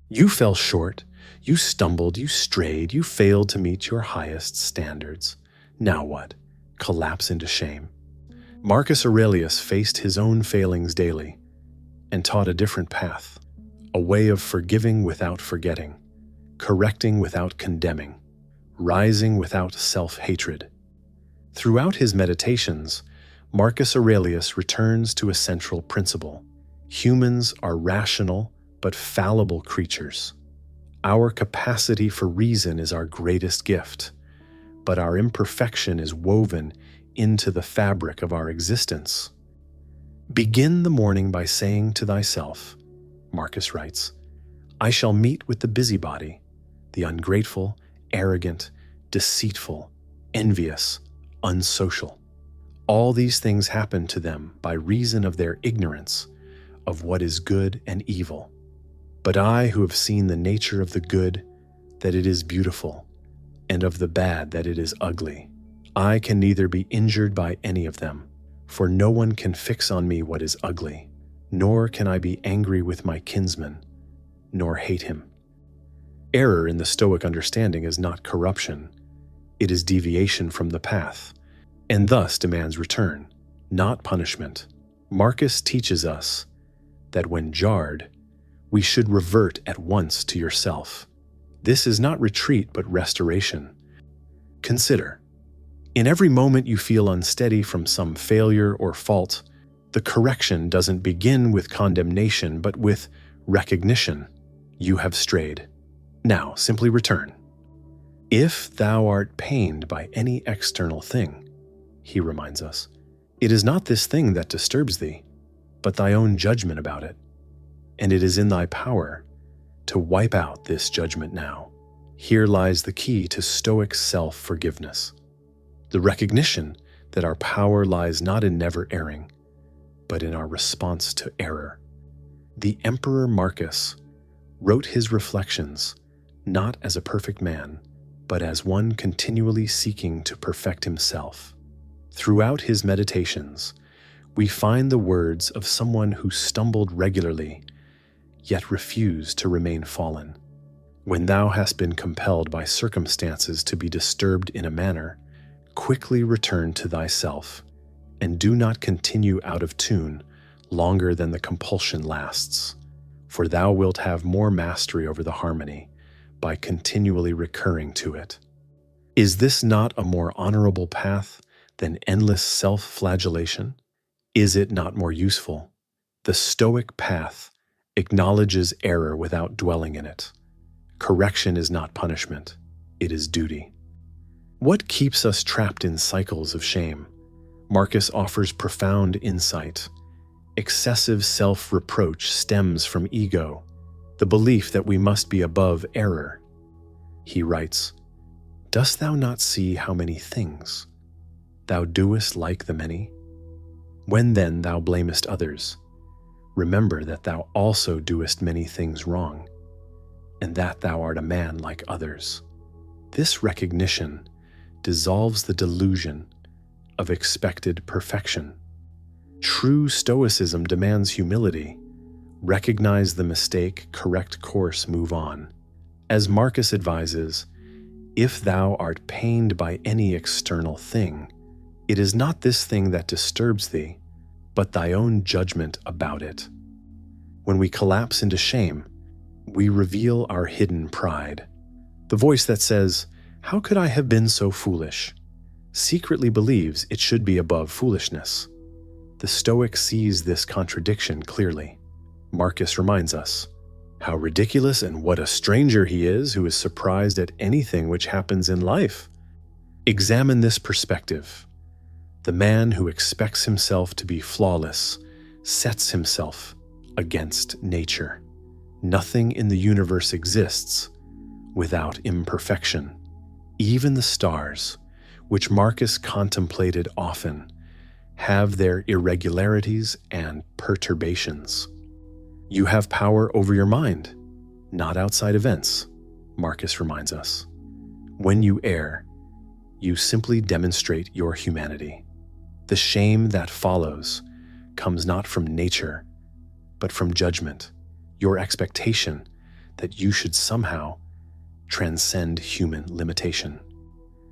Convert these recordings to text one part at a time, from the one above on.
You fell short, you stumbled, you strayed, you failed to meet your highest standards. Now what? Collapse into shame. Marcus Aurelius faced his own failings daily and taught a different path, a way of forgiving without forgetting, correcting without condemning, rising without self-hatred. Throughout his meditations, Marcus Aurelius returns to a central principle. Humans are rational but fallible creatures. Our capacity for reason is our greatest gift, but our imperfection is woven into the fabric of our existence. Begin the morning by saying to thyself, Marcus writes, I shall meet with the busybody, the ungrateful, arrogant, deceitful, envious, unsocial. All these things happen to them by reason of their ignorance of what is good and evil. But I, who have seen the nature of the good, that it is beautiful, and of the bad, that it is ugly, I can neither be injured by any of them, for no one can fix on me what is ugly, nor can I be angry with my kinsman, nor hate him. Error in the Stoic understanding is not corruption, it is deviation from the path, and thus demands return, not punishment. Marcus teaches us that when jarred, we should revert at once to yourself. This is not retreat but restoration. Consider, in every moment you feel unsteady from some failure or fault, the correction doesn't begin with condemnation but with recognition. You have strayed. Now simply return. If thou art pained by any external thing, he reminds us, it is not this thing that disturbs thee, but thy own judgment about it. And it is in thy power to wipe out this judgment now. Here lies the key to Stoic self-forgiveness. The recognition that our power lies not in never erring, but in our response to error. The Emperor Marcus wrote his reflections not as a perfect man, but as one continually seeking to perfect himself. Throughout his meditations, we find the words of someone who stumbled regularly, yet refused to remain fallen. When thou hast been compelled by circumstances to be disturbed in a manner, quickly return to thyself, and do not continue out of tune longer than the compulsion lasts, for thou wilt have more mastery over the harmony by continually recurring to it. Is this not a more honorable path than endless self-flagellation? Is it not more useful? The Stoic path acknowledges error without dwelling in it. Correction is not punishment, it is duty. What keeps us trapped in cycles of shame? Marcus offers profound insight. Excessive self-reproach stems from ego, the belief that we must be above error. He writes, Dost thou not see how many things thou doest like the many? When then thou blamest others, remember that thou also doest many things wrong, and that thou art a man like others. This recognition dissolves the delusion of expected perfection. True Stoicism demands humility. Recognize the mistake, correct course, move on. As Marcus advises, if thou art pained by any external thing, it is not this thing that disturbs thee, but thy own judgment about it. When we collapse into shame, we reveal our hidden pride. The voice that says, "How could I have been so foolish?" secretly believes it should be above foolishness. The Stoic sees this contradiction clearly. Marcus reminds us, how ridiculous and what a stranger he is who is surprised at anything which happens in life. Examine this perspective. The man who expects himself to be flawless sets himself against nature. Nothing in the universe exists without imperfection. Even the stars, which Marcus contemplated often, have their irregularities and perturbations. You have power over your mind, not outside events, Marcus reminds us. When you err, you simply demonstrate your humanity. The shame that follows comes not from nature, but from judgment, your expectation that you should somehow transcend human limitation.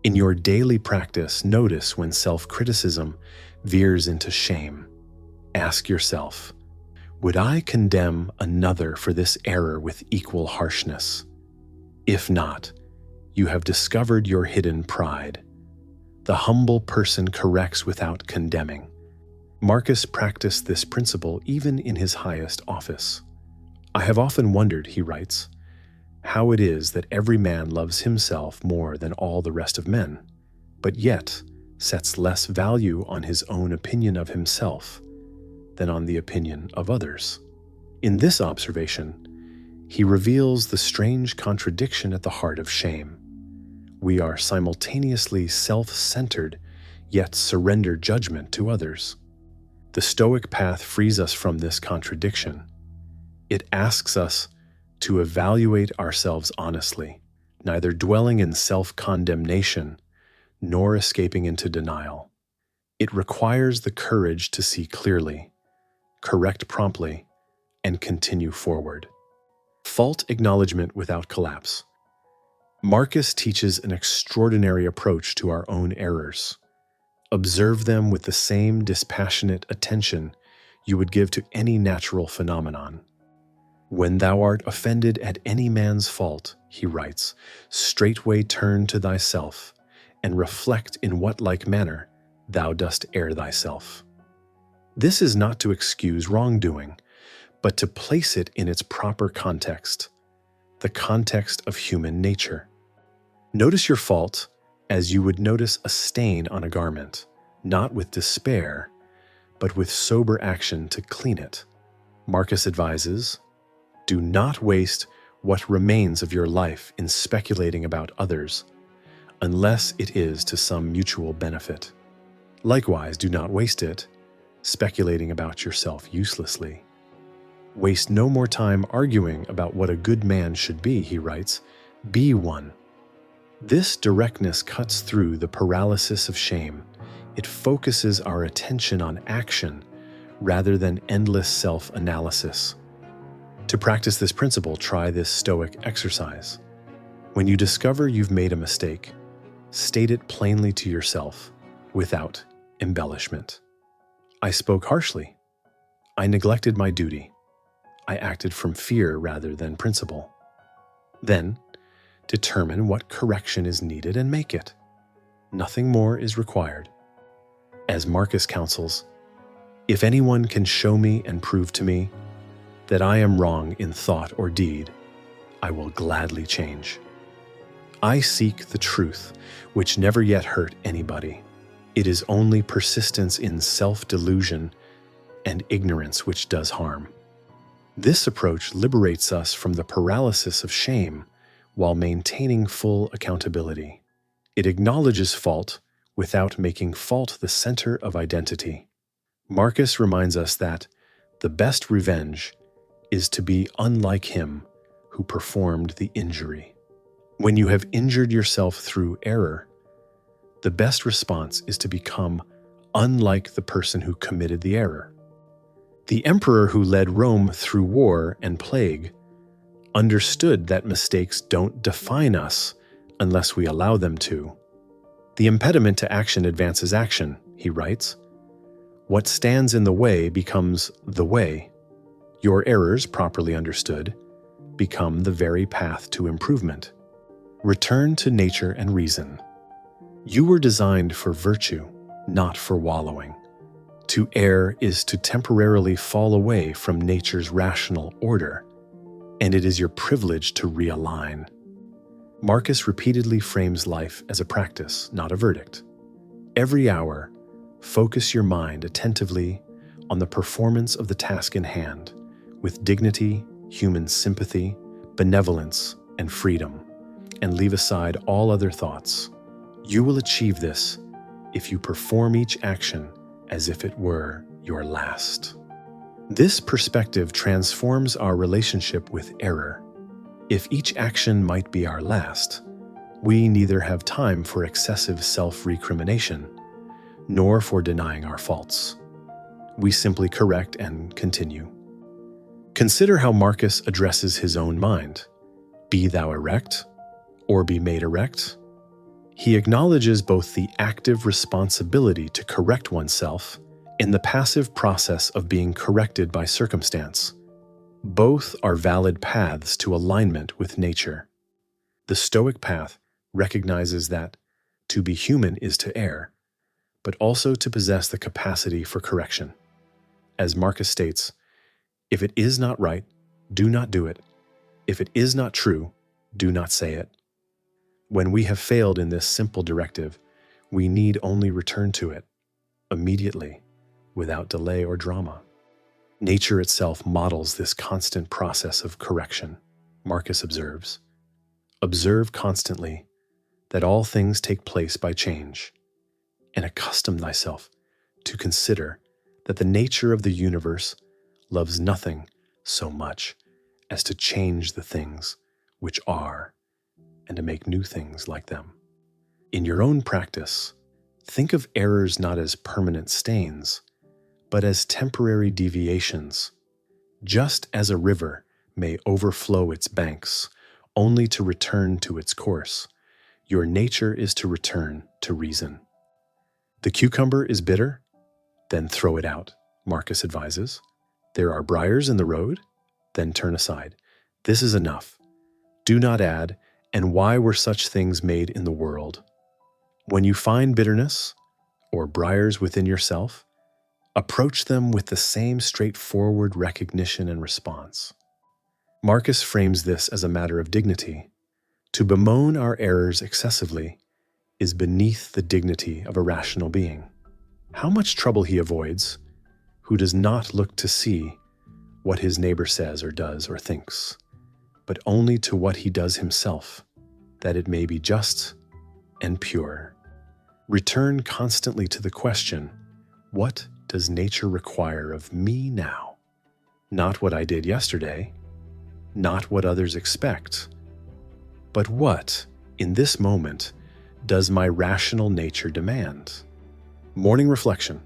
In your daily practice, notice when self-criticism veers into shame. Ask yourself, would I condemn another for this error with equal harshness? If not, you have discovered your hidden pride. The humble person corrects without condemning. Marcus practiced this principle even in his highest office. I have often wondered, he writes, how it is that every man loves himself more than all the rest of men, but yet sets less value on his own opinion of himself than on the opinion of others. In this observation, he reveals the strange contradiction at the heart of shame. We are simultaneously self-centered, yet surrender judgment to others. The Stoic path frees us from this contradiction. It asks us to evaluate ourselves honestly, neither dwelling in self-condemnation nor escaping into denial. It requires the courage to see clearly, correct promptly, and continue forward. Fault acknowledgement without collapse. Marcus teaches an extraordinary approach to our own errors. Observe them with the same dispassionate attention you would give to any natural phenomenon. When thou art offended at any man's fault, he writes, straightway turn to thyself, and reflect in what like manner thou dost err thyself. This is not to excuse wrongdoing, but to place it in its proper context, the context of human nature. Notice your fault as you would notice a stain on a garment, not with despair, but with sober action to clean it. Marcus advises, do not waste what remains of your life in speculating about others, unless it is to some mutual benefit. Likewise, do not waste it speculating about yourself uselessly. Waste no more time arguing about what a good man should be, he writes. Be one. This directness cuts through the paralysis of shame. It focuses our attention on action rather than endless self-analysis. To practice this principle, try this Stoic exercise. When you discover you've made a mistake, state it plainly to yourself, without embellishment. I spoke harshly. I neglected my duty. I acted from fear rather than principle. Then, determine what correction is needed and make it. Nothing more is required. As Marcus counsels, if anyone can show me and prove to me that I am wrong in thought or deed, I will gladly change. I seek the truth, which never yet hurt anybody. It is only persistence in self-delusion and ignorance which does harm. This approach liberates us from the paralysis of shame while maintaining full accountability. It acknowledges fault without making fault the center of identity. Marcus reminds us that the best revenge is to be unlike him who performed the injury. When you have injured yourself through error, the best response is to become unlike the person who committed the error. The emperor who led Rome through war and plague understood that mistakes don't define us unless we allow them to. The impediment to action advances action, he writes. What stands in the way becomes the way. Your errors, properly understood, become the very path to improvement. Return to nature and reason. You were designed for virtue, not for wallowing. To err is to temporarily fall away from nature's rational order, and it is your privilege to realign. Marcus repeatedly frames life as a practice, not a verdict. Every hour, focus your mind attentively on the performance of the task in hand, with dignity, human sympathy, benevolence, and freedom, and leave aside all other thoughts. You will achieve this if you perform each action as if it were your last. This perspective transforms our relationship with error. If each action might be our last, we neither have time for excessive self-recrimination, nor for denying our faults. We simply correct and continue. Consider how Marcus addresses his own mind. Be thou erect, or be made erect. He acknowledges both the active responsibility to correct oneself and the passive process of being corrected by circumstance. Both are valid paths to alignment with nature. The Stoic path recognizes that to be human is to err, but also to possess the capacity for correction. As Marcus states, if it is not right, do not do it. If it is not true, do not say it. When we have failed in this simple directive, we need only return to it, immediately, without delay or drama. Nature itself models this constant process of correction. Marcus observes, "Observe constantly that all things take place by change, and accustom thyself to consider that the nature of the universe loves nothing so much as to change the things which are, and to make new things like them." In your own practice, think of errors not as permanent stains, but as temporary deviations. Just as a river may overflow its banks only to return to its course, your nature is to return to reason. The cucumber is bitter? Then throw it out, Marcus advises. There are briars in the road? Then turn aside. This is enough. Do not add, and why were such things made in the world? When you find bitterness or briars within yourself, approach them with the same straightforward recognition and response. Marcus frames this as a matter of dignity. To bemoan our errors excessively is beneath the dignity of a rational being. How much trouble he avoids, who does not look to see what his neighbor says or does or thinks, but only to what he does himself, that it may be just and pure. Return constantly to the question, what does nature require of me now? Not what I did yesterday, not what others expect, but what, in this moment, does my rational nature demand? Morning reflection.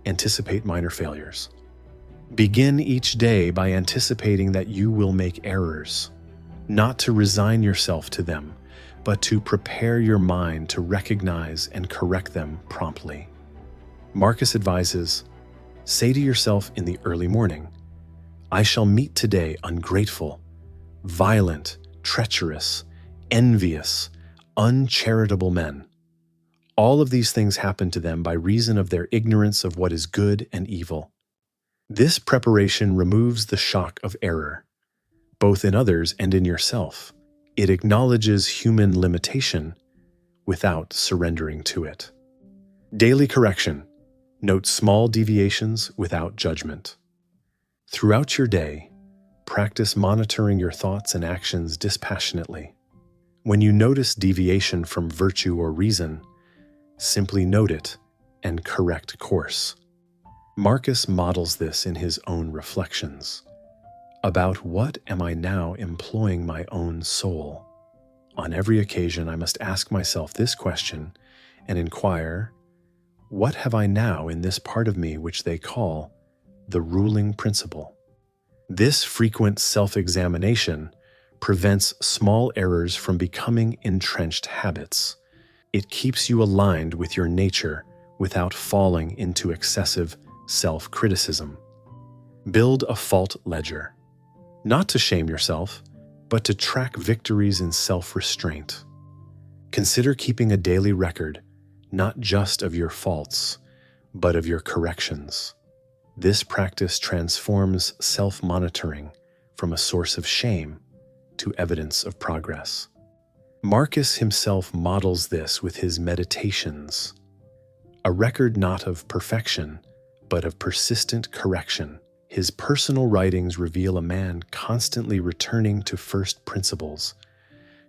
Anticipate minor failures. Begin each day by anticipating that you will make errors, not to resign yourself to them, but to prepare your mind to recognize and correct them promptly. Marcus advises, say to yourself in the early morning, I shall meet today ungrateful, violent, treacherous, envious, uncharitable men. All of these things happen to them by reason of their ignorance of what is good and evil. This preparation removes the shock of error, both in others and in yourself. It acknowledges human limitation without surrendering to it. Daily correction. Note small deviations without judgment. Throughout your day, practice monitoring your thoughts and actions dispassionately. When you notice deviation from virtue or reason, simply note it and correct course. Marcus models this in his own reflections. About what am I now employing my own soul? On every occasion, I must ask myself this question and inquire, what have I now in this part of me which they call the ruling principle? This frequent self-examination prevents small errors from becoming entrenched habits. It keeps you aligned with your nature without falling into excessive self-criticism. Build a fault ledger, not to shame yourself, but to track victories in self-restraint. Consider keeping a daily record, not just of your faults, but of your corrections. This practice transforms self-monitoring from a source of shame to evidence of progress. Marcus himself models this with his meditations, a record not of perfection, but of persistent correction. His personal writings reveal a man constantly returning to first principles,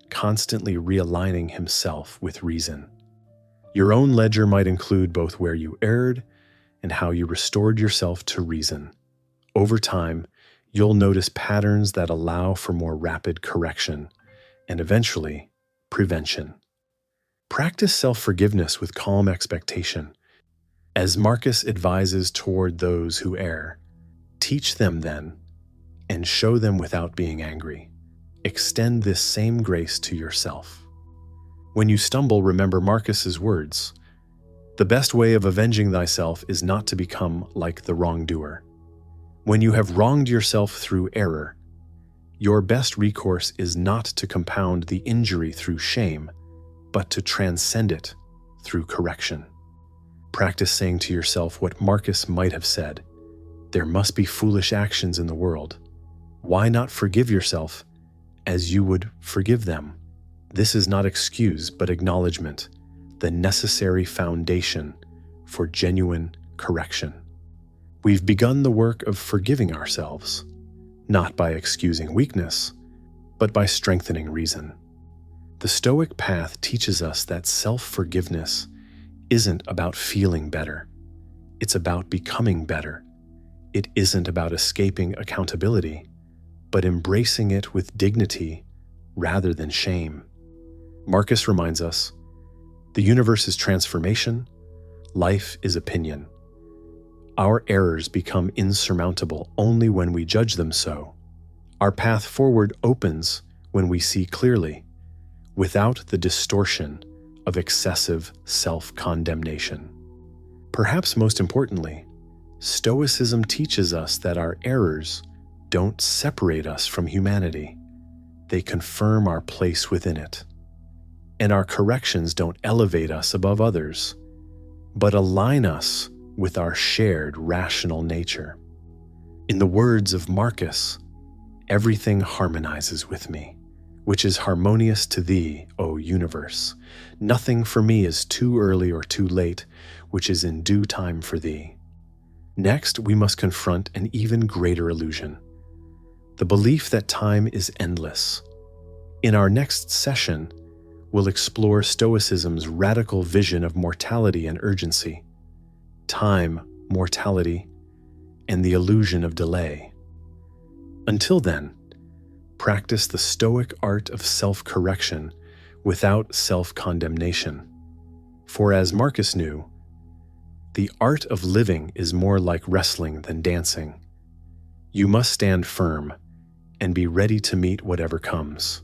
constantly realigning himself with reason. Your own ledger might include both where you erred and how you restored yourself to reason. Over time, you'll notice patterns that allow for more rapid correction and eventually prevention. Practice self-forgiveness with calm expectation. As Marcus advises toward those who err, teach them then, and show them without being angry. Extend this same grace to yourself. When you stumble, remember Marcus's words. The best way of avenging thyself is not to become like the wrongdoer. When you have wronged yourself through error, your best recourse is not to compound the injury through shame, but to transcend it through correction. Practice saying to yourself what Marcus might have said. There must be foolish actions in the world. Why not forgive yourself as you would forgive them? This is not excuse, but acknowledgement, the necessary foundation for genuine correction. We've begun the work of forgiving ourselves, not by excusing weakness, but by strengthening reason. The Stoic path teaches us that self-forgiveness isn't about feeling better. It's about becoming better. It isn't about escaping accountability, but embracing it with dignity rather than shame. Marcus reminds us, the universe is transformation, life is opinion. Our errors become insurmountable only when we judge them so. Our path forward opens when we see clearly, without the distortion of excessive self-condemnation. Perhaps most importantly, Stoicism teaches us that our errors don't separate us from humanity. They confirm our place within it. And our corrections don't elevate us above others, but align us with our shared rational nature. In the words of Marcus, everything harmonizes with me, which is harmonious to thee, O universe. Nothing for me is too early or too late, which is in due time for thee. Next, we must confront an even greater illusion, the belief that time is endless. In our next session, we'll explore Stoicism's radical vision of mortality and urgency, time, mortality, and the illusion of delay. Until then, practice the Stoic art of self-correction without self-condemnation. For as Marcus knew, the art of living is more like wrestling than dancing. You must stand firm and be ready to meet whatever comes.